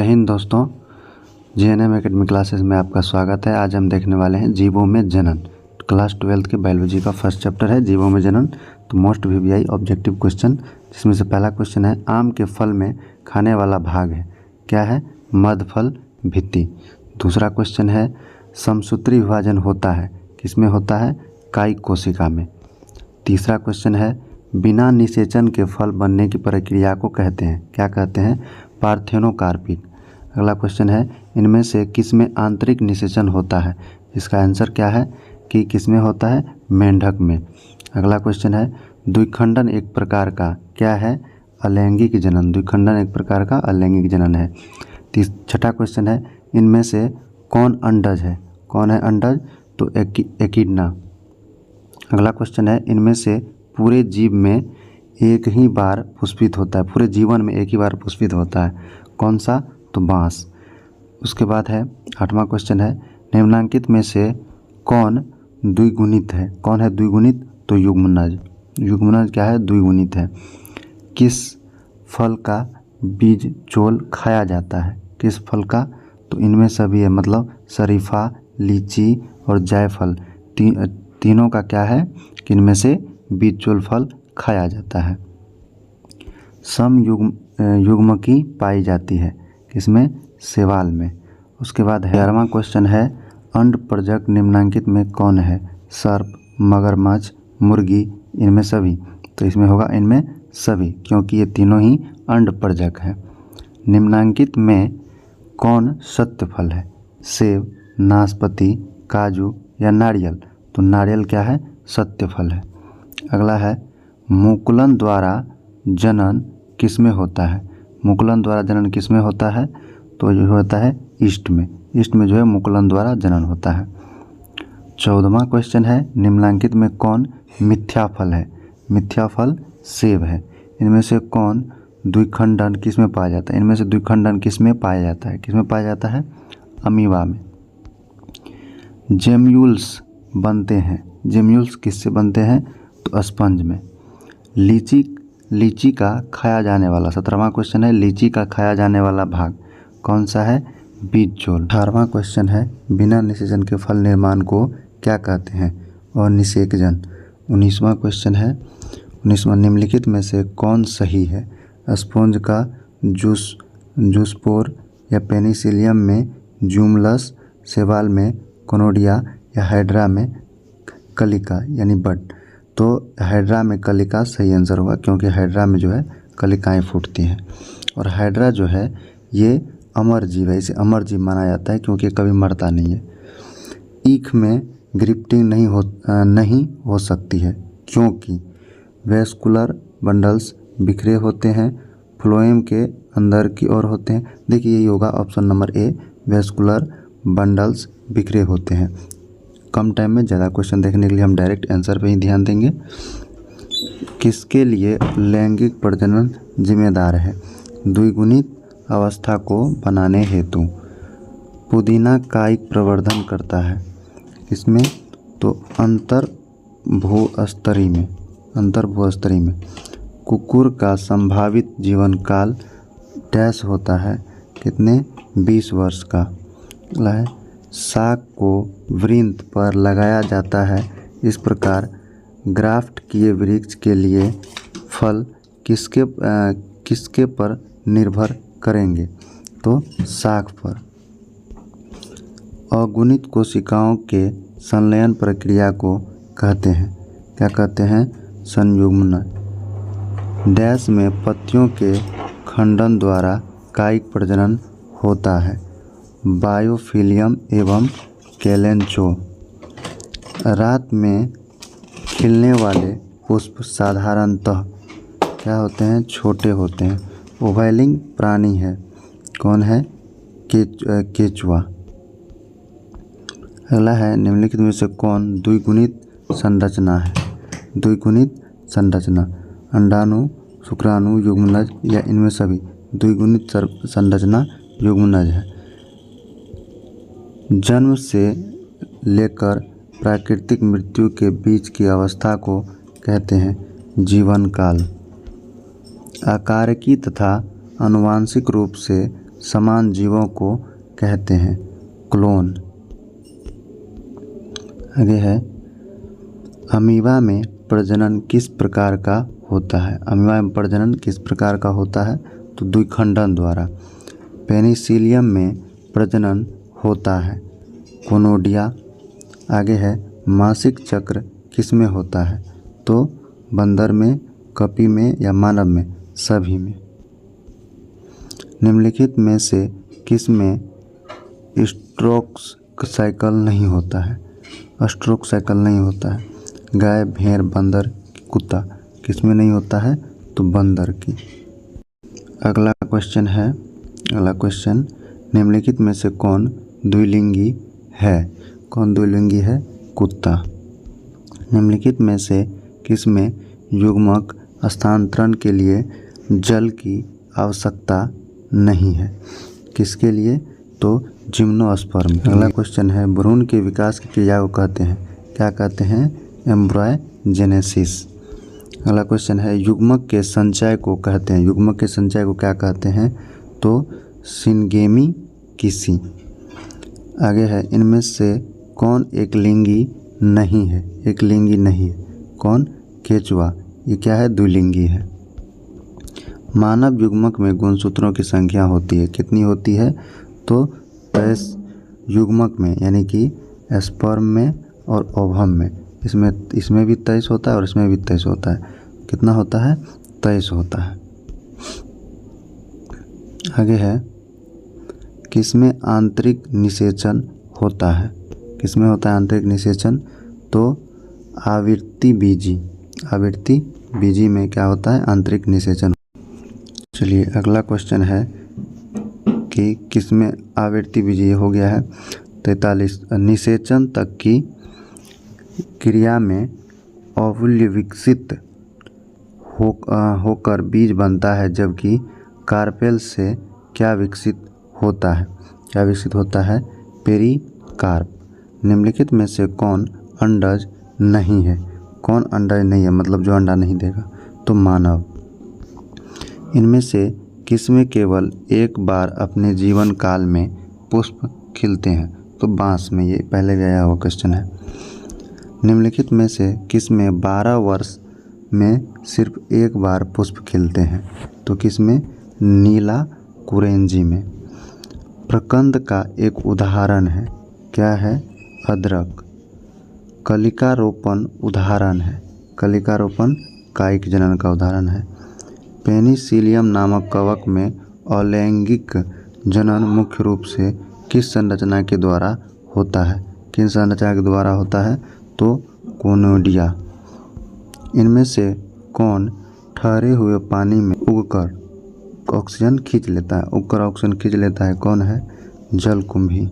हिंद दोस्तों, JNM academy classes में आपका स्वागत है। आज हम देखने वाले हैं जीवों में जनन। क्लास 12 के बायोलॉजी का फर्स्ट चैप्टर है जीवों में जनन। तो मोस्ट VBI ऑब्जेक्टिव क्वेश्चन, जिसमें से पहला क्वेश्चन है आम के फल में खाने वाला भाग है, क्या है? मध्यफल भित्ति। दूसरा क्वेश्चन है समसूत्री विभाजन होता है, किसमें होता है? कायिक कोशिका में। तीसरा क्वेश्चन है बिना निषेचन के फल बनने की प्रक्रिया को कहते हैं, क्या कहते हैं? पार्थेनोकार्पिक। अगला क्वेश्चन है इनमें से किसमें आंतरिक निषेचन होता है? इसका आंसर क्या है कि किसमें होता है? मेंढक में। अगला क्वेश्चन है द्विखंडन एक प्रकार का क्या है? अलैंगिक जनन। द्विखंडन एक प्रकार का अलैंगिक जनन है। छठा क्वेश्चन है इनमें से कौन अंडज है? कौन है अंडज? तो एकिडना। अगला क्वेश्चन है इनमें से पूरे जीव में एक ही बार पुष्पित होता है, पूरे जीवन में एक ही बार पुष्पित होता है, कौन सा? तो बांस। उसके बाद है आठवां क्वेश्चन है निम्नांकित में से कौन द्विगुणित है? कौन है द्विगुणित? तो युग्मनज। युग्मनज क्या है? द्विगुणित है। किस फल का बीज चोल खाया जाता है? किस फल का? तो इनमें सभी है, मतलब शरीफा, लीची और जायफल, तीनों का क्या है कि इनमें से बीज चोल फल खाया जाता है। युग्मकी पाई जाती है, किसमें? शैवाल में। उसके बाद 11वां क्वेश्चन है अंड प्रजक निम्नांकित में कौन है? सर्प, मगरमच्छ, मुर्गी, इनमें सभी। तो इसमें होगा इनमें सभी, क्योंकि ये तीनों ही अंड प्रजक है। निम्नांकित में कौन सत्य फल है? सेब, नाशपाती, काजू या नारियल? तो नारियल क्या है? सत्य फल है। अगला है मुकुलन द्वारा जनन किसमें होता है? मुकुलन द्वारा जनन किसमें होता है? तो ये होता है ईस्ट में। ईस्ट में जो है मुकुलन द्वारा जनन होता है। 14वां क्वेश्चन है निम्नलिखित में कौन मिथ्या फल है? मिथ्या फल सेब है। इनमें से कौन द्विखंडन किसमें पाया जाता है? इनमें से द्विखंडन किसमें पाया जाता है? किसमें पाया जाता है? अमीबा में। जेम्यूल्स बनते हैं, जेम्यूल्स किससे बनते हैं? तो स्पंज में। लीची का खाया जाने वाला, 17वां क्वेश्चन है लीची का खाया जाने वाला भाग कौन सा है? बीज चोल। 18वां क्वेश्चन है बिना निषेचन के फल निर्माण को क्या कहते हैं? और निषेकजन। 19वां क्वेश्चन है 19वां निम्नलिखित में से कौन सही है? स्पॉन्ज का जूस्पोर या पेनिसिलियम में ज्यूमलस, शैवाल में कोनोडिया या हाइड्रा में कलिका यानी बड। तो हाइड्रा में कलिका सही आंसर होगा, क्योंकि हाइड्रा में जो है कलिकाएं फूटती हैं। और हाइड्रा जो है ये अमर जीव है, इसे अमर जीव माना जाता है क्योंकि कभी मरता नहीं है। ईख में ग्रिफ्टिंग नहीं हो सकती है, क्योंकि वेस्कुलर बंडल्स बिखरे होते हैं, फ्लोएम के अंदर की ओर होते हैं। देखिए यही होगा option number A, vascular bundles बिखरे होते हैं। कम टाइम में ज़्यादा क्वेश्चन देखने के लिए हम डायरेक्ट आंसर पे ही ध्यान देंगे। किसके लिए लैंगिक प्रजनन जिम्मेदार है? द्विगुणित अवस्था को बनाने हेतु। पुदीना कायिक प्रवर्धन करता है, इसमें तो अंतर्भूस्तरी में। कुकुर का संभावित जीवन काल डैश होता है, कितने? 20 वर्ष का। अगला है साग को वृंत पर लगाया जाता है, इस प्रकार ग्राफ्ट किए वृक्ष के लिए फल किसके पर निर्भर करेंगे? तो साग पर। अगुणित कोशिकाओं के संलयन प्रक्रिया को कहते हैं, क्या कहते हैं? संयुग्मन। डैश में पत्तियों के खंडन द्वारा कायिक प्रजनन होता है, बायोफिलियम एवं कैलेंचो। रात में खिलने वाले पुष्प साधारणतः क्या होते हैं? छोटे होते हैं। ओवैलिंग प्राणी है, कौन है? केचुआ। अगला है निम्नलिखित में से कौन द्विगुणित संरचना है? द्विगुणित संरचना अंडाणु, शुक्राणु, युग्मनज या इनमें सभी। द्विगुणित संरचना युग्मनज है। जन्म से लेकर प्राकृतिक मृत्यु के बीच की अवस्था को कहते हैं जीवन काल। आकारिकी तथा आनुवांशिक रूप से समान जीवों को कहते हैं? क्लोन। आगे है, अमीबा में प्रजनन किस प्रकार का होता है? अमीबा में प्रजनन किस प्रकार का होता है? तो द्विखंडन द्वारा। पेनिसिलियम में प्रजनन होता है? कोनोडिया। आगे है, मासिक चक्र किस में होता है? तो बंदर में, कपी में या मानव में? सभी में। निम्नलिखित में से किस में स्ट्रोक साइकिल नहीं होता है? स्ट्रोक साइकिल नहीं होता है। गाय, भेड़, बंदर, कुत्ता, किस में नहीं होता है? तो बंदर की। अगला क्वेश्चन, निम्नलिखित में से कौन द्विलिंगी है? कौन द्विलिंगी है? कुत्ता। निम्नलिखित में से किस में युग्मक स्थानांतरण के लिए जल की आवश्यकता नहीं है? किसके लिए? तो जिम्नोस्पर्म। अगला क्वेश्चन है, भ्रूण के विकास की क्रिया को कहते हैं? क्या कहते हैं? एम्ब्रायोजेनेसिस। अगला क्वेश्चन है, युग्मक के संचय को कहते हैं? युग्मक के संचय को क्या कहते हैं? तो सिनगेमी किसी। आगे है, इनमें से कौन एक लिंगी नहीं है? एक लिंगी नहीं है। कौन? केचुआ। ये क्या है? द्विलिंगी है। मानव युग्मक में गुणसूत्रों की संख्या होती है? कितनी होती है? तो 23 युग्मक में, यानी कि स्पर्म में और ओवम में। इसमें भी 23 होता है और इसमें भी 23 होता है। कितना होता है? 23 होता है। आगे है, किसमें आंतरिक निषेचन होता है? किसमें होता है आंतरिक निषेचन? तो आवृत्ति बीजी में क्या होता है? आंतरिक निषेचन। चलिए अगला क्वेश्चन है कि किसमें आवृत्ति बीजी हो गया है? 43। निषेचन तक की क्रिया में ओवुल विकसित होकर बीज बनता है, जबकि कार्पेल से क्या विकसित होता है? क्या विकसित होता है? पेरिकार्प। निम्नलिखित में से कौन अंडज नहीं है? कौन अंडज नहीं है, मतलब जो अंडा नहीं देगा? तो मानव। इनमें से किसमें केवल एक बार अपने जीवन काल में पुष्प खिलते हैं? तो बांस में। ये पहले भी आया हुआ क्वेश्चन है। निम्नलिखित में से किसमें 12 वर्ष में सिर्फ एक बार पुष्प खिलते हैं? तो किसमें? नीला कुरेंजी में। प्रकंद का एक उदाहरण है? क्या है? अदरक। कलिकारोपण उदाहरण है? कलिकारोपण कायिक जनन का उदाहरण है। पेनिसिलियम नामक कवक में अलैंगिक जनन मुख्य रूप से किस संरचना के द्वारा होता है? किन संरचना के द्वारा होता है? तो कोनोडिया। इनमें से कौन ठहरे हुए पानी में उगकर ऑक्सीजन खींच लेता है? कौन है? जलकुंभी।